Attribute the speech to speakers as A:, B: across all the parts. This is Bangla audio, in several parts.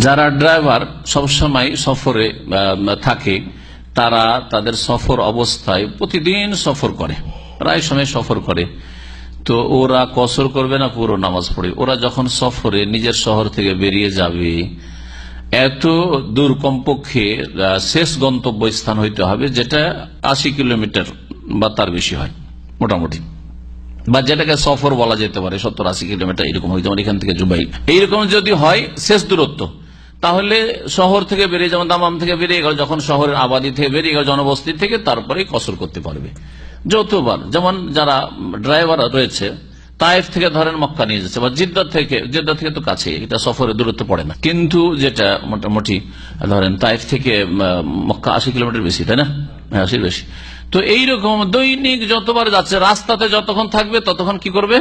A: যারা ড্রাইভার সবসময় সফরে থাকে, তারা তাদের সফর অবস্থায় প্রতিদিন সফর করে, প্রায় সময় সফর করে, তো ওরা কসর করবে না পুরো নামাজ পড়ে? ওরা যখন সফরে নিজের শহর থেকে বেরিয়ে যাবে, এত দূর কমপক্ষে শেষ গন্তব্য স্থান হইতে হবে যেটা 80 কিলোমিটার বা তার বেশি হয় মোটামুটি, বা যেটাকে সফর বলা যেতে পারে, 70-80 কিলোমিটার এরকম হইতে পারে, এখান থেকে জুবাইল এইরকম যদি হয় শেষ দূরত্ব, তাহলে শহর থেকে বেরিয়ে, যেমন দামাম থেকে বেরিয়ে গেল, যখন শহরের আবাদি থেকে বেরিয়ে গেল, জনবস্তি থেকে, তারপরে কসর করতে পারবে যতবার। যেমন যারা ড্রাইভার রয়েছে, তায়েফ থেকে ধরেন মক্কা নিয়ে যাচ্ছে, বা জিদ্দা থেকে তো কাছে, এটা সফরের দূরত্ব পড়ে না, কিন্তু যেটা মোটামুটি ধরেন তায়েফ থেকে মক্কা 80 কিলোমিটার বেশি, তাই না? 80 বেশি। তো এইরকম দৈনিক যতবার যাচ্ছে, রাস্তাতে যতক্ষণ থাকবে ততক্ষণ কি করবে?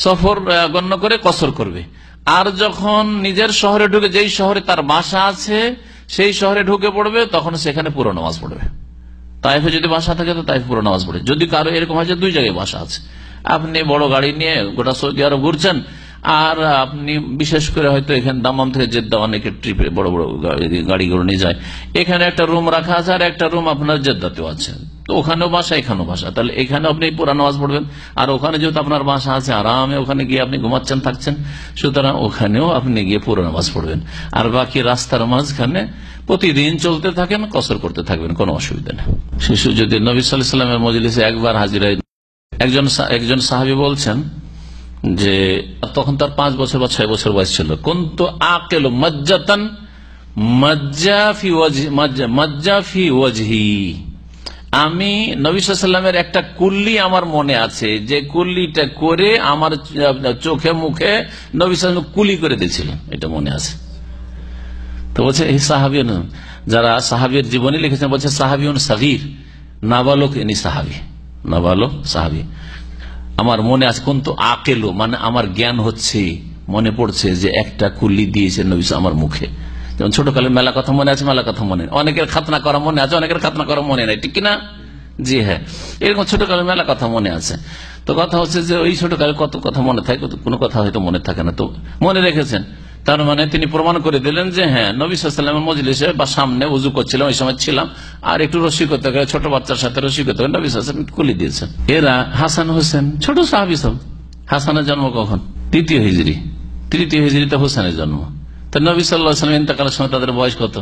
A: সফর গণ্য করে কসর করবে। আর যখন নিজের শহরে ঢুকে, যেই শহরে তার বাসা আছে সেই শহরে ঢুকে পড়বে, তখন সেখানে পুরো নামাজ পড়বে। তাইফে যদি বাসা থাকে তো তাইফে পুরো নামাজ পড়ে। যদি কারো এরকম হয় যে 2 জায়গায় বাসা আছে, আপনি বড় গাড়ি নিয়ে গোটা সৌদি আরব ঘুরছেন, আর আপনি বিশেষ করে হয়তো এখানে দামাম থেকে জেদ্দা অনেকে ট্রিপে বড় বড় গাড়িগুলো নিয়ে যায়, এখানে একটা রুম রাখা আছে আর একটা রুম আপনার জেদ্দাতেও আছে, তো ওখানেও বাসা এখানেও বাসা, তাহলে এখানে আপনি পুরা নামাজ পড়বেন, আর ওখানে যেহেতু আপনার বাসা আছে আরামে ওখানে গিয়ে আপনি ঘুমাচ্ছেন থাকছেন, সুতরাং ওখানেও আপনি গিয়ে পুরো নামাজ পড়বেন। আর বাকি রাস্তার মাঝখানে প্রতিদিন চলতে থাকেন, কসর করতে থাকবেন, কোনো অসুবিধা নেই। শিশু যদি নবী সাল্লাল্লাহু আলাইহি ওয়াসাল্লামের মজলিসে একবার হাজির হয়, একজন সাহাবী বলছেন যে তখন তার 5 বছর বা 6 বছর বয়স ছিল, কুনতু আকিলু মাজ্জাতান মাজ্জা ফি ওয়াজহি, আমি নবী সাল্লাল্লাহু আলাইহি ওয়াসাল্লামের একটা কুল্লি আমার মনে আছে, যে কুল্লিটা করে আমার চোখে মুখে নবী সাল্লাল্লাহু আলাইহি ওয়াসাল্লাম কুলি করে দিয়েছিলেন, এটা মনে আছে। তো বলছে এই সাহাবী, যারা সাহাবীর জীবনী লিখেছেন, বলছে সাহাবীউন সাগীর, নাবালক ইনি সাহাবী, নাবালক সাহাবী, আমার মনে আছে। কিন্তু আকেলো মানে আমার জ্ঞান হচ্ছে, মনে পড়ছে যে একটা কুল্লি দিয়েছে নবী আমার মুখে। যেমন ছোটকালের মেলা কথা মনে আছে, মেলা কথা মনে, অনেকের খাতনা করা মনে আছে, অনেকের খাতনা করা মনে নাই, ঠিক কিনা? জি হ্যাঁ, এরকম ছোটকালের মেলা কথা মনে আছে। তো কথা হচ্ছে যে ওই ছোটকালে কত কথা মনে থাকে, কোনো কথা হয়তো মনে থাকে না, তো মনে রেখেছেন। তার মানে তিনি প্রমাণ করে দিলেন যে হ্যাঁ, নবী সাল্লাল্লাহু আলাইহি ওয়াসাল্লামের মজলিসে বা সামনে উযু করছিলাম, ওই সময় ছিলাম, আর একটু রসিকতা করে, ছোট বাচ্চার সাথে রসিকতা করে নবী সাল্লাল্লাহু আলাইহি ওয়াসাল্লাম কুলি দিয়েছেন। এরা হাসান হোসেন ছোট সাহাবী সব। হাসানের জন্ম কখন? 3য় হিজরি। 3য় হিজরিতে হোসেনের জন্ম। তো নবী সাল্লাল্লাহু আলাইহি ওয়াসাল্লাম ইন্তেকালের সময় তাদের বয়স কত?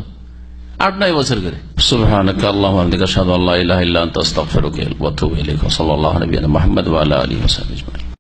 A: 8-9 বছর করে। সুবহানাকা আল্লাহুম্মা ওয়া বিহামদিকা আশহাদু আল্লা ইলাহা ইল্লা আনতা আস্তাগফিরুকা ওয়া আতুবু ইলাইক। সাল্লাল্লাহু আলাইহি ওয়া সাল্লাম মুহাম্মদ ওয়া আলা আলিহি ওয়া সাহবিহি আজমাইন।